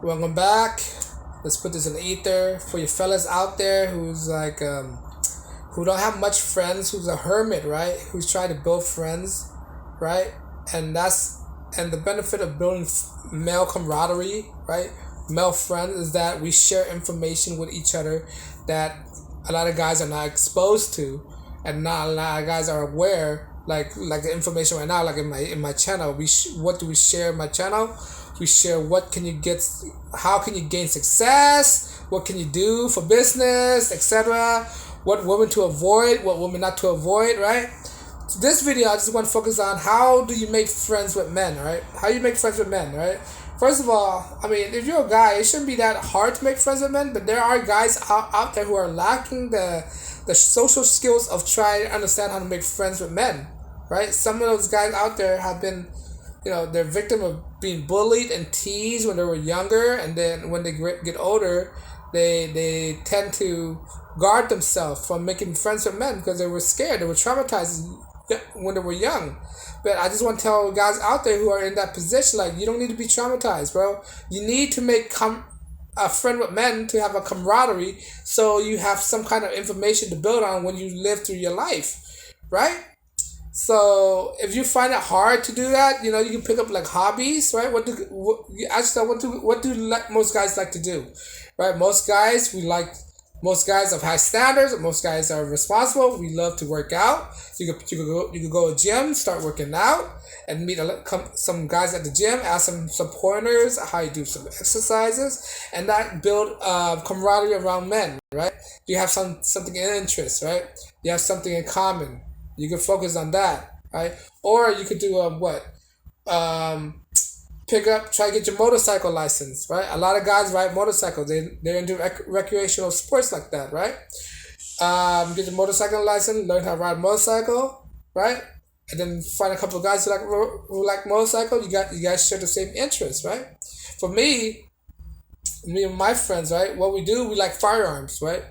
Welcome back. Let's put this in the ether for you fellas out there who's like who don't have much friends, who's a hermit, right? Who's trying to build friends, right? And the benefit of building male camaraderie, right? Male friends is that we share information with each other that a lot of guys are not exposed to, and not a lot of guys are aware. Like the information right now, like in my channel, what do we share in my channel? We share what can you get, how can you gain success, what can you do for business, etc. What women to avoid, what women not to avoid, right? So this video, I just want to focus on how do you make friends with men, right? How you make friends with men, right? First of all, I mean, if you're a guy, it shouldn't be that hard to make friends with men, but there are guys out there who are lacking the social skills of trying to understand how to make friends with men, right? Some of those guys out there have been, they're victim of being bullied and teased when they were younger, and then when they get older, they tend to guard themselves from making friends with men because they were scared, they were traumatized when they were young. But I just want to tell guys out there who are in that position, like, you don't need to be traumatized, bro. You need to make a friend with men to have a camaraderie, so you have some kind of information to build on when you live through your life, right? So if you find it hard to do that, you can pick up like hobbies, right? What do most guys like to do, right? Most guys have high standards. Most guys are responsible. We love to work out. You could go to a gym, start working out, and meet some guys at the gym. Ask some pointers how you do some exercises, and that build camaraderie around men, right? You have something in interest, right? You have something in common. You can focus on that, right? Or you could do try to get your motorcycle license, right? A lot of guys ride motorcycles. They're into recreational sports like that, right? Get your motorcycle license, learn how to ride a motorcycle, right? And then find a couple of guys who like motorcycle. You guys share the same interests, right? For me and my friends, right? What we do, we like firearms, right?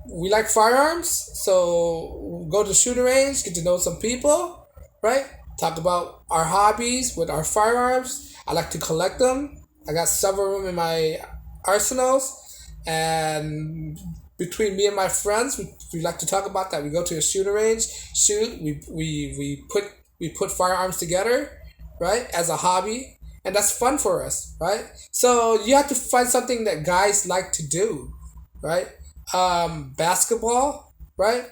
We like firearms, so go to the shooting range, get to know some people, right? Talk about our hobbies with our firearms. I like to collect them. I got several of them in my arsenals, and between me and my friends, we like to talk about that. We go to a shooting range, shoot. We put firearms together, right, as a hobby, and that's fun for us, right? So you have to find something that guys like to do, right? Basketball, right?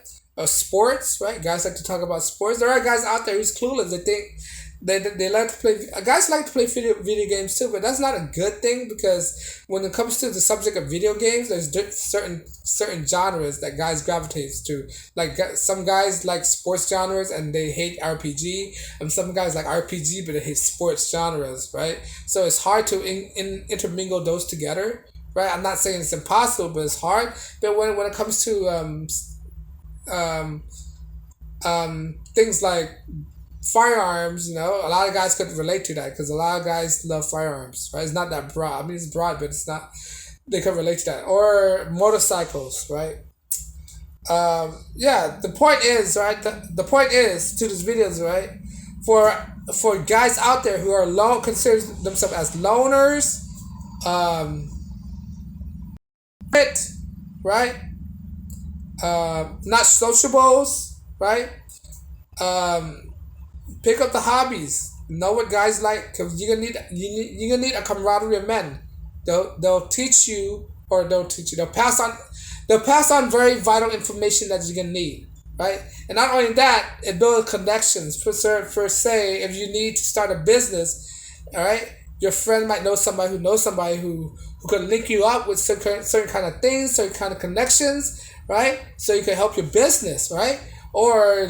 Sports, right? Guys like to talk about sports. There are guys out there who's clueless. They think they like to play. Guys like to play video games too, but that's not a good thing, because when it comes to the subject of video games, there's certain genres that guys gravitate to. Like some guys like sports genres and they hate RPG, and some guys like RPG but they hate sports genres, right? So it's hard to intermingle those together. Right, I'm not saying it's impossible, but it's hard. But when it comes to things like firearms, a lot of guys could relate to that, because a lot of guys love firearms. Right, it's not that broad. I mean, it's broad, but it's not. They could relate to that. Or motorcycles, right? Yeah. The point is, right. The point is to these videos, right. For guys out there who are consider themselves as loners, right? Not sociables, right? Pick up the hobbies. Know what guys like, because you're gonna need a camaraderie of men. They'll teach you, or they'll teach you. They'll pass on very vital information that you're gonna need, right? And not only that, it builds connections. For say, if you need to start a business, all right, your friend might know somebody who could link you up with certain kind of things, certain kind of connections, right? So you can help your business, right? Or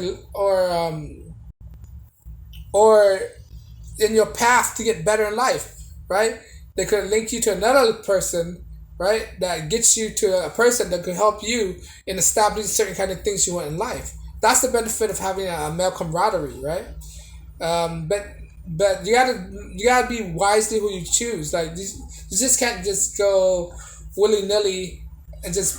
in your path to get better in life, right? They could link you to another person, right? That gets you to a person that could help you in establishing certain kind of things you want in life. That's the benefit of having a male camaraderie, right? But you gotta be wisely who you choose. Like, you just can't just go willy-nilly and just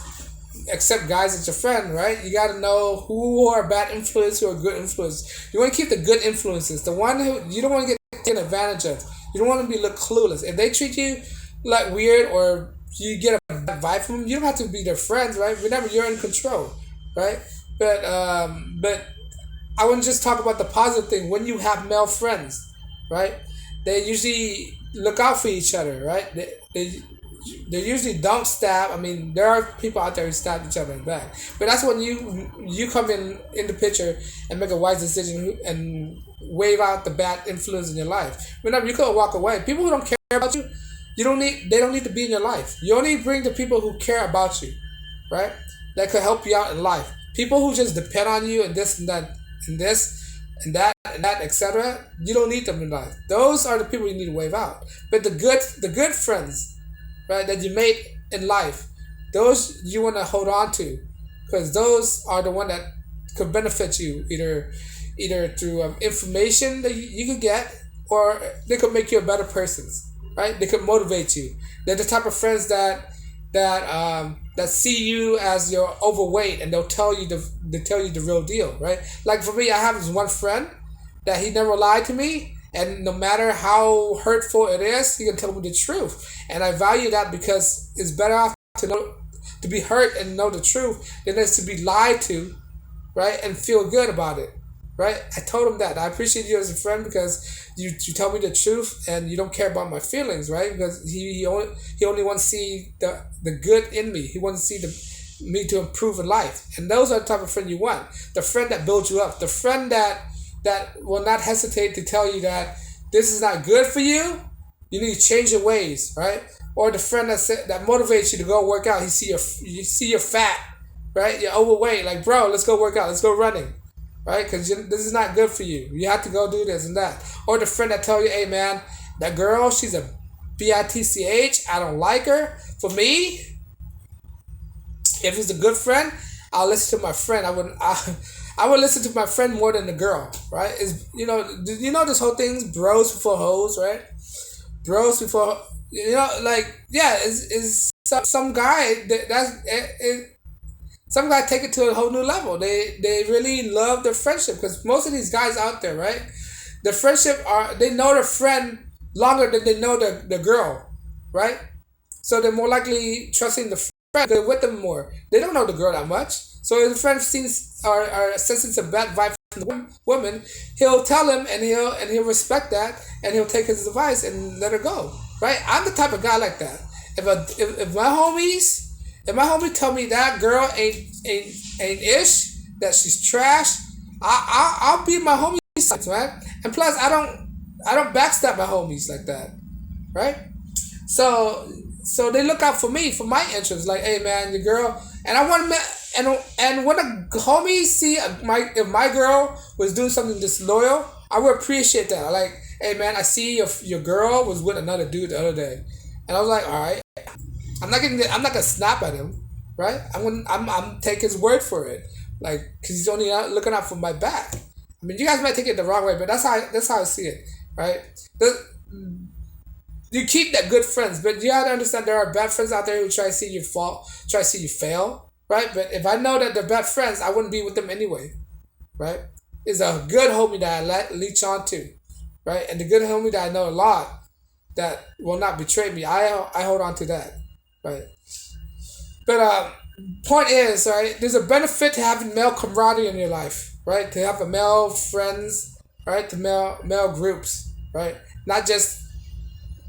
accept guys as your friend, right? You gotta know who are bad influence, who are good influence. You want to keep the good influences, the one who you don't want to get taken advantage of. You don't want to be look clueless. If they treat you like weird or you get a bad vibe from them, you don't have to be their friends, right? Remember, you're in control, right? But I want to just talk about the positive thing. When you have male friends, right? They usually look out for each other, right? They usually don't stab. I mean, there are people out there who stab each other in the back, but that's when you come in the picture and make a wise decision and wave out the bad influence in your life. Remember, you could walk away. People who don't care about you, they don't need to be in your life. You only bring the people who care about you, right? That could help you out in life. People who just depend on you and this and that and this and that, etc. You don't need them in life. Those are the people you need to wave out. But the good friends, right, that you made in life, those you want to hold on to, because those are the one that could benefit you either through information that you could get, or they could make you a better person, right? They could motivate you. They're the type of friends that see you as you're overweight, and they'll tell you the real deal, right? Like for me, I have this one friend that he never lied to me, and no matter how hurtful it is, he can tell me the truth, and I value that, because it's better off to be hurt and know the truth than it is to be lied to, right, and feel good about it, right? I told him that I appreciate you as a friend because you tell me the truth and you don't care about my feelings, right? Because he only wants to see the good in me. He wants to see me to improve in life, and those are the type of friend you want. The friend that builds you up, the friend that will not hesitate to tell you that this is not good for you. You need to change your ways, right? Or the friend that motivates you to go work out. You see you're fat, right? You're overweight. Like, bro, let's go work out. Let's go running, right? Because this is not good for you. You have to go do this and that. Or the friend that tell you, hey, man, that girl, she's a bitch. I don't like her. For me, if it's a good friend, I'll listen to my friend. I would listen to my friend more than the girl, right? Is this whole thing, bros before hoes, right? Bros before, like, yeah, is some guy some guy take it to a whole new level. They really love their friendship, because most of these guys out there, right? The friendship they know their friend longer than they know the girl, right? So they're more likely trusting the friend. They're with them more. They don't know the girl that much. So if the friend sees or senses a bad vibe from the woman, he'll tell him, and he'll respect that, and he'll take his advice and let her go, right? I'm the type of guy like that. If my homie tell me that girl ain't ish, that she's trash, I'll be my homie's, right? And plus, I don't backstab my homies like that, right? So they look out for me, for my interests. Like, hey man, your girl, and I want to. And when a homie see if my girl was doing something disloyal, I would appreciate that. Like, hey man, I see your girl was with another dude the other day, and I was like, all right, I'm not gonna snap at him, right? I'm take his word for it, like, because he's only looking out for my back. I mean, you guys might take it the wrong way, but that's how I see it, right? You keep that good friends, but you have to understand there are bad friends out there who try to see you fall, try to see you fail, right? But if I know that they're bad friends, I wouldn't be with them anyway, right? It's a good homie that I leech on to, right? And the good homie that I know a lot that will not betray me, I hold on to that, right? But point is, right, there's a benefit to having male camaraderie in your life, right? To have a male friends, right? To male groups, right? Not just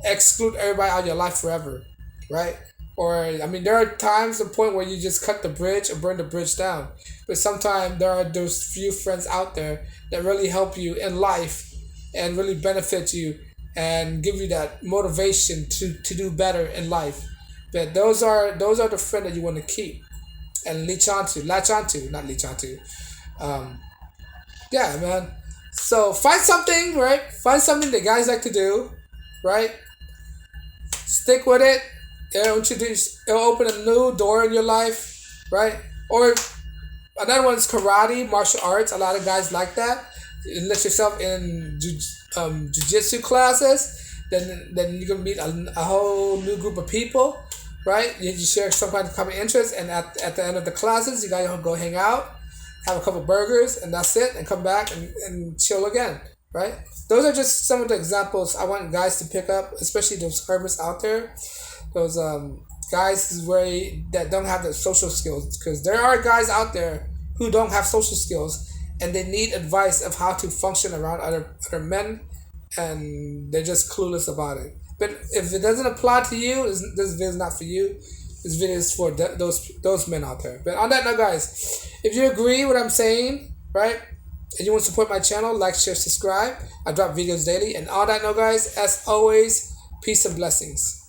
exclude everybody out of your life forever, right? Or, I mean, there are times, the point where you just cut the bridge or burn the bridge down. But sometimes there are those few friends out there that really help you in life and really benefit you and give you that motivation to do better in life. But those are the friends that you want to keep and latch onto. Yeah, man. So find something, right? Find something that guys like to do, right? Stick with it. It'll open a new door in your life, right? Or another one is karate, martial arts. A lot of guys like that. Enlist yourself in jiu-jitsu classes. Then you can meet a whole new group of people, right? You share some kind of common interest, and at the end of the classes, you gotta go hang out, have a couple burgers, and that's it, and come back and chill again, right? Those are just some of the examples I want guys to pick up, especially those hermits out there, those guys that don't have the social skills, because there are guys out there who don't have social skills and they need advice of how to function around other men, and they're just clueless about it. But if it doesn't apply to you, this video is not for you. This video is for those men out there. But on that note, guys, if you agree with what I'm saying, right, and you want to support my channel, like, share, subscribe. I drop videos daily. And on that note, guys, as always, peace and blessings.